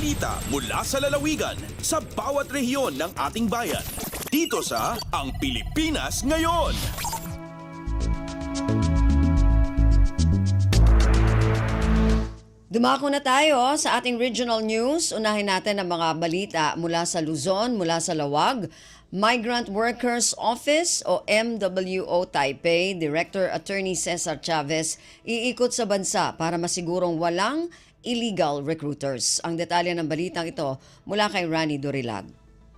Balita mula sa lalawigan sa bawat rehiyon ng ating bayan. Dito sa Ang Pilipinas Ngayon. Dumako na tayo sa ating regional news. Unahin natin ang mga balita mula sa Luzon, mula sa Lawag. Migrant Workers Office o MWO Taipei, Director Attorney Cesar Chavez, iikot sa bansa para masigurong walang illegal recruiters. Ang detalye ng balitang ito mula kay Rani Dorilag.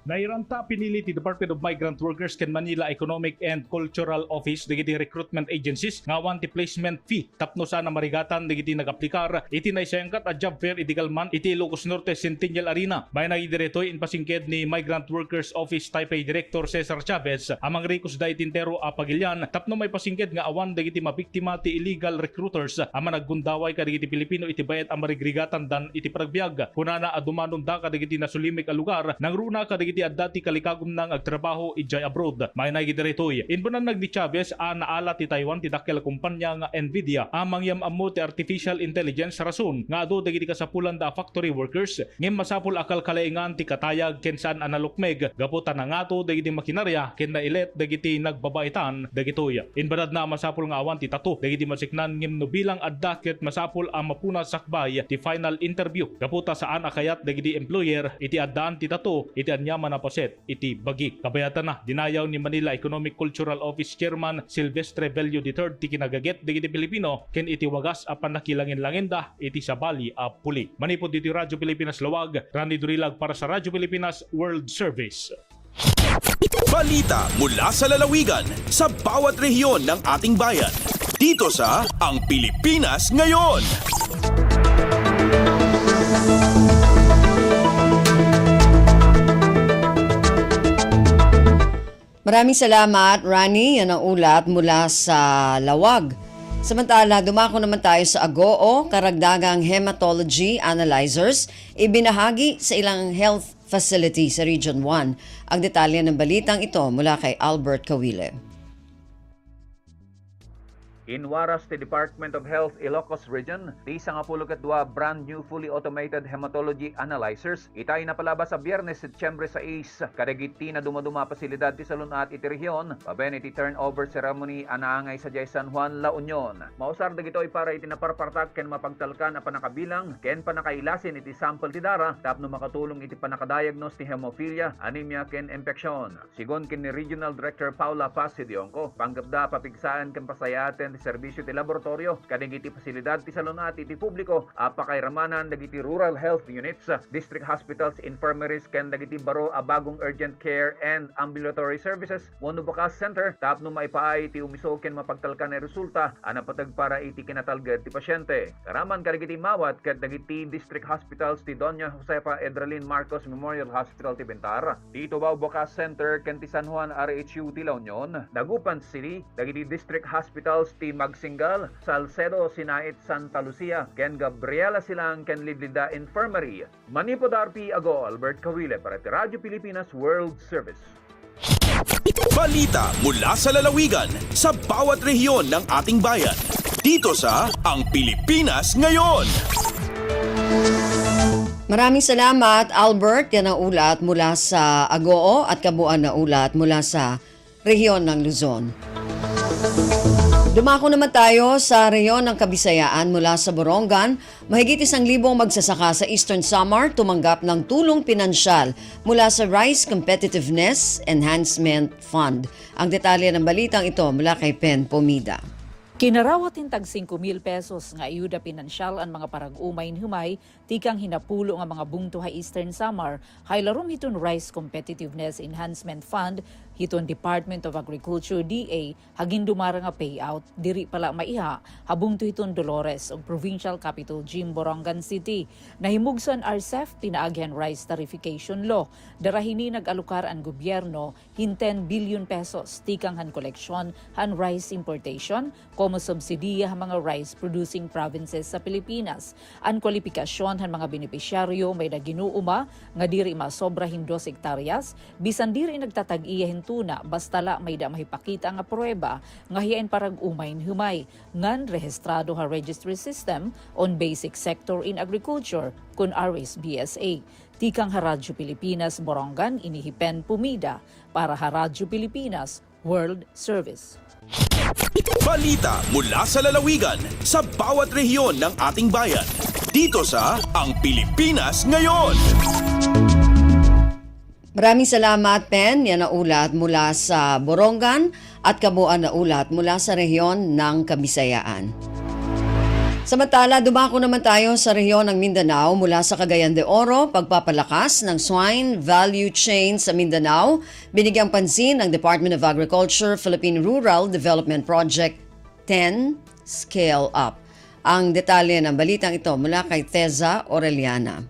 Nairanta pinili ti Department of Migrant Workers ken Manila Economic and Cultural Office dagiti recruitment agencies nga wanti placement fee tapno sana marigatan dagiti nagaplikar iti naisayangkat a job fair idigalman iti Ilocos Norte Centennial Arena. May nagidiretoy in pasingked ni Migrant Workers Office Taipei Director Cesar Chavez amang rikos da itintero a pagilyan tapno may pasingked nga awan dagiti mabiktima ti illegal recruiters amang naggundaway kadagiti Pilipino iti bayad a marigrigatan dan iti paragbiag kunana a dumanon da kadagiti nasulimik a lugar nangruna kadagiti dati kalikagum nang agtrabaho ijay abroad. May nagidiretoy. Inbunan nagdi Chavez a naala ti Taiwan ti dakkel kumpanya nga Nvidia amang yam ammo ti artificial intelligence rason nga ado dagiti kasapulan da factory workers ngem masapul akal kalaingan ti katayag ken saan analukmeg gaputan na ngato dagiti makinarya ken nailet dagiti nagbabaitan dagitoy. Inbanad na masapul nga awan ti tato dagiti masiknan ngem no bilang adda ket masapul ang mapuna sakbay ti final interview gaputa saan akayat dagiti employer iti addaan ti tato iti anyam na paset iti bagik. Kabayatan na dinayaw ni Manila Economic Cultural Office Chairman Silvestre Bello III ti kinagaget dagiti Pilipino ken iti wagas apan nakilangin-langenda iti sabali a puli. Manipod diti Radyo Pilipinas Lawag, Randy Durilag para sa Radyo Pilipinas World Service. Balita mula sa lalawigan sa bawat rehiyon ng ating bayan. Dito sa Ang Pilipinas Ngayon. Maraming salamat, Rani. Yan ang ulat mula sa Lawag. Samantala, dumako naman tayo sa Agoo, karagdagang hematology analyzers, ibinahagi sa ilang health facility sa Region 1. Ang detalye ng balitang ito mula kay Albert Kawile. Inwaras ti Department of Health Ilocos Region, ti 12 brand new fully automated hematology analyzers. Itay napalabas sa Biyernes, Setyembre 6, kadagiti na dumaduma pasilidad ti salunat iti rehiyon, paben iti turnover ceremony anaangay sa Jay San Juan, La Union. Mausar dagitoy para iti naparpartak ken mapagtalkan a panakabilang ken panakailasin iti sample ti dara tapno makatulong iti panakadiagnose ti hemophilia, anemia ken infeksyon. Sigon ken ni Regional Director Paula Paz Sidionco, panggapda papigsaan ken pasayaten serbisyo ti laboratorio kadagiti pasilidad ti salunat iti publiko apakairamanan dagiti rural health units, district hospitals, infirmaries ken dagiti baro a bagong urgent care and ambulatory services wenno bakas center tapno maipaay ti umiso ken mapagtalkan na resulta ana patag para iti kinatalged ti pasyente. Karaman kadagiti mawat ket dagiti district hospitals ti Doña Josefa Edralin Marcos Memorial Hospital ti Bintara, ti Tubao Bakas Center ken ti San Juan RHU ti La Union, Dagupan City dagiti district hospitals ti Magsingal, Salcedo, Sinait, Santa Lucia, ken Gabriela Silang, ken Lidlida Infirmary. Manipod RP Ago, Albert Kawile para ti Radyo Pilipinas World Service. Balita mula sa lalawigan sa bawat rehiyon ng ating bayan. Dito sa Ang Pilipinas Ngayon. Maraming salamat, Albert. Yan ang ulat mula sa Agoo at kabuuan na ulat mula sa rehiyon ng Luzon. Dumako naman tayo sa rehiyon ng Kabisayaan mula sa Borongan. Mahigit 1,000 magsasaka sa Eastern Samar tumanggap ng tulong pinansyal mula sa Rice Competitiveness Enhancement Fund. Ang detalye ng balitang ito mula kay Pen Pomida. Kinarawatin tag 5,000 pesos nga ayuda pinansyal ang mga parag-umay humay tikang hinapulo nga mga bungtuhay Eastern Samar haylarom hiton Rice Competitiveness Enhancement Fund hiton Department of Agriculture DA hagin dumara nga payout diri pala maiha habungto hiton Dolores ug Provincial Capital Jim Borongan City. Nahimugson RCEF pinaagyan rice tarification law darahini nag-alukar ang gobyerno hin 10 billion pesos tikang han koleksyon han rice importation como subsidiya ang mga rice-producing provinces sa Pilipinas. Ang kwalifikasyon ng mga benepisyaryo may naginuuma nga diri masobra 2 hektaryas, bisan diri nagtatag-iya tuna basta la may da mahipakita nga prueba nga hiyain parag umayn humay ngan rehistrado ha registry system on basic sector in agriculture kun RSBSA. Tikang ha Radyo Pilipinas Borongan inihipen pumida para ha Radyo Pilipinas World Service. Balita mula sa lalawigan sa bawat rehiyon ng ating bayan. Dito sa Ang Pilipinas Ngayon. Maraming salamat, Pen. Yan ang ulat mula sa Borongan at kabuuan na ulat mula sa rehiyon ng Kabisayaan. Samantala, dumako naman tayo sa rehiyon ng Mindanao mula sa Cagayan de Oro, pagpapalakas ng swine value chain sa Mindanao, binigyang pansin ng Department of Agriculture Philippine Rural Development Project 10 Scale Up. Ang detalye ng balitang ito mula kay Teza Orellana.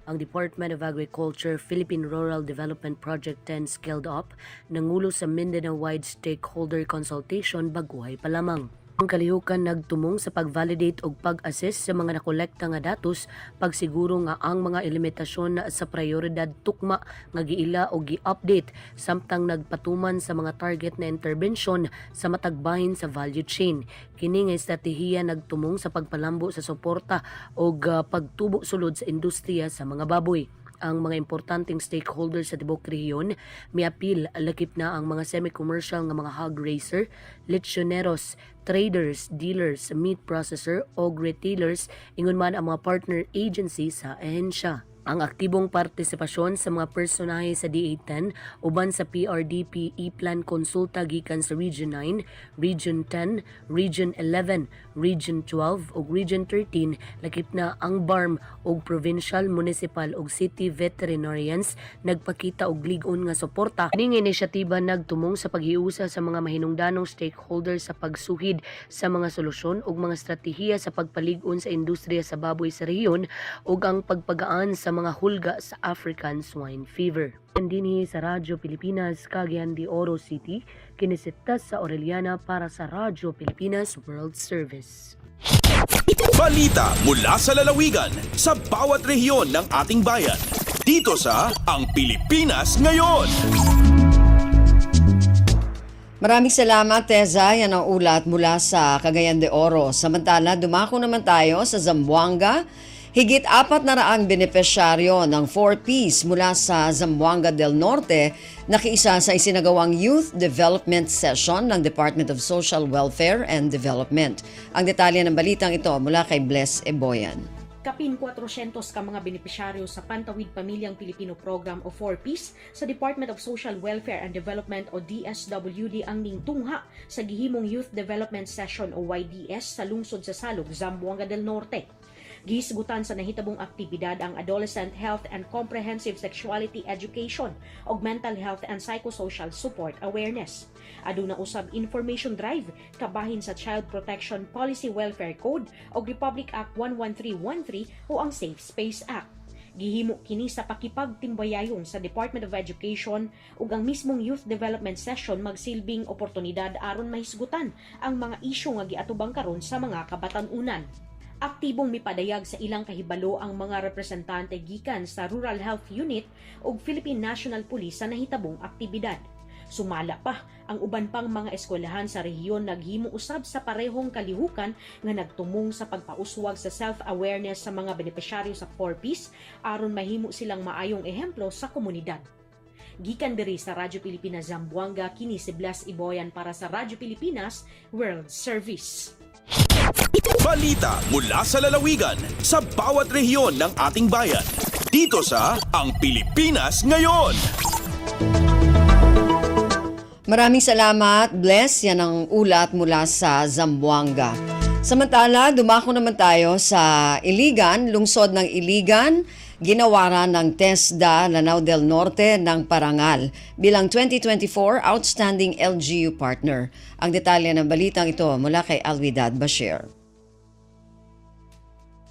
Ang Department of Agriculture Philippine Rural Development Project 10 Scaled Up nangulo sa Mindanao-wide stakeholder consultation baguhay pa lamang. Ang kalihukan nagtumong sa pag-validate o pag-assess sa mga nakolekta nga datos, pagsiguro nga ang mga limitasyon sa prioridad tukma nga giila o gi-update samtang nagpatuman sa mga target na intervention sa matagbahin sa value chain. Kini nga estratehiya nagtumong sa pagpalambo sa suporta o pagtubo sulod sa industriya sa mga baboy. Ang mga importanteng stakeholders sa tibok rehiyon miapil lakip na ang mga semi-commercial nga mga hog raiser, lechoneros, traders, dealers, meat processor o retailers ingon man ang mga partner agency sa ahensya. Ang aktibong partisipasyon sa mga personahe sa DA10 uban sa PRDP E-Plan konsulta gikan sa Region 9, Region 10, Region 11, Region 12 ug Region 13 lakip na ang BARM ug provincial, municipal ug city veterinarians nagpakita og lig-on nga suporta. Kining inisyatiba nagtumong sa paghiusa sa mga mahinungdanong stakeholders sa pagsuhid sa mga solusyon ug mga estratehiya sa pagpalig-on sa industriya sa baboy sa rehiyon ug ang pagpagaan sa mga hulga sa African swine fever. Dinhi sa Radyo Pilipinas, Cagayan de Oro City, kinisitas sa Orellana para sa Radyo Pilipinas World Service. Balita mula sa lalawigan sa bawat rehiyon ng ating bayan. Dito sa Ang Pilipinas Ngayon. Maraming salamat, Teza. Yan ang ulat mula sa Cagayan de Oro. Samantala, dumako naman tayo sa Zamboanga. Higit 400 benepisyaryo ng 4Ps mula sa Zamboanga del Norte nakiisa sa isinagawang Youth Development Session ng Department of Social Welfare and Development. Ang detalye ng balitang ito mula kay Bless Eboyan. Kapin 400 ka mga benepisyaryo sa Pantawid Pamilyang Pilipino Program o 4Ps sa Department of Social Welfare and Development o DSWD ang ningtungha sa gihimong Youth Development Session o YDS sa lungsod sa Salog, Zamboanga del Norte. Gihisgutan sa nahitabong aktibidad ang Adolescent Health and Comprehensive Sexuality Education o Mental Health and Psychosocial Support Awareness. Aduna usab information drive kabahin sa Child Protection Policy Welfare Code o Republic Act 11313 o ang Safe Space Act. Gihimo kini sa pakipagtimbayayon sa Department of Education ug ang mismong Youth Development Session magsilbing oportunidad aron mahisgutan ang mga isyu nga giatubang karon sa mga kabatan-unan. Aktibong mipadayag sa ilang kahibalo ang mga representante gikan sa Rural Health Unit ug Philippine National Police sa nahitabong aktibidad. Sumala pa ang uban pang mga eskwelahan sa rehiyon naghimo usab sa parehong kalihukan nga nagtumong sa pagpauswag sa self-awareness sa mga benepisyaryo sa 4Ps aron mahimo silang maayong ehemplo sa komunidad. Gikan diri sa Radyo Pilipinas Zamboanga, kini si Blas Iboyan para sa Radyo Pilipinas World Service. Balita mula sa lalawigan sa bawat rehiyon ng ating bayan. Dito sa Ang Pilipinas Ngayon. Maraming salamat, Bless. Yan ang ulat mula sa Zamboanga. Samantala, dumako naman tayo sa Iligan, lungsod ng Iligan. Ginawaran ng TESDA Lanao del Norte ng parangal bilang 2024 Outstanding LGU Partner. Ang detalye ng balitang ito mula kay Alwidad Bashir.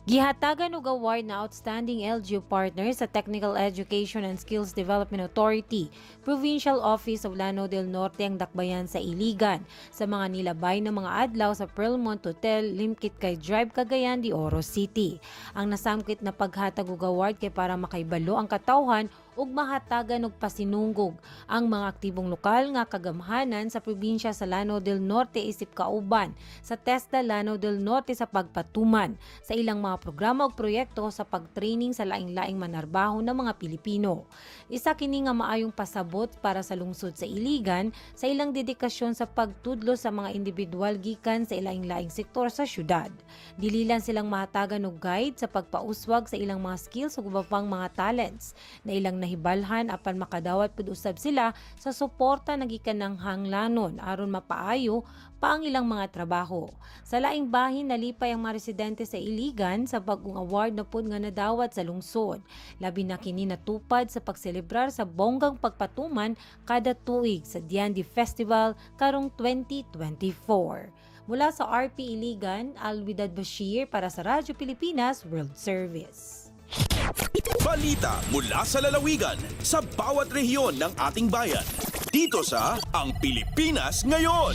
Gihatagan og award na Outstanding LGU Partner sa Technical Education and Skills Development Authority, Provincial Office of Lanao del Norte ang dakbayan sa Iligan sa mga nilabay ng mga adlaw sa Pearlmont Hotel, Limkit kay Drive, Cagayan de Oro City. Ang nasamkit na paghatag og award kay para makaibalo ang katawhan ug mahatagan og pasinunggog ang mga aktibong lokal nga kagamhanan sa probinsya sa Lanao del Norte isip kauban sa TESDA Lanao del Norte sa pagpatuman sa ilang mga programa ug proyekto sa pagtraining sa laing-laing manarbaho ng mga Pilipino. Isa kini nga maayong pasabot para sa lungsod sa Iligan sa ilang dedikasyon sa pagtudlo sa mga individual gikan sa ilaing-laing sektor sa syudad. Dililan silang mahatagan og guide sa pagpauswag sa ilang mga skills ug uban pang mga talents na ilang nahibalhan apan makadawat pud usab sila sa suporta na gikan ng hanglanon aron mapaayo pa ang ilang mga trabaho. Sa laing bahin nalipay ang mga residente sa Iligan sa bagong award na pud nga nadawat sa lungsod. Labi na kini natupad sa pagselebrar sa bonggang pagpatuman kada tuig sa Diandi Festival karong 2024. Mula sa RP Iligan, Alwidad Bashir para sa Radyo Pilipinas World Service. Balita mula sa lalawigan sa bawat rehiyon ng ating bayan. Dito sa Ang Pilipinas Ngayon.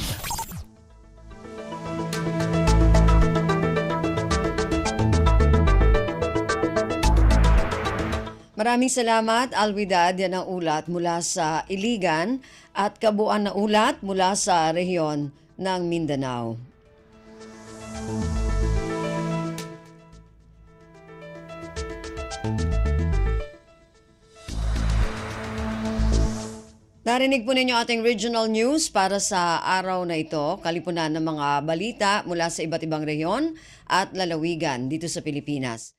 Maraming salamat, Alwidad. Yan ang ulat mula sa Iligan at kabuuan na ulat mula sa rehiyon ng Mindanao. Narinig po ninyo ating regional news para sa araw na ito, kalipunan ng mga balita mula sa iba't ibang rehiyon at lalawigan dito sa Pilipinas.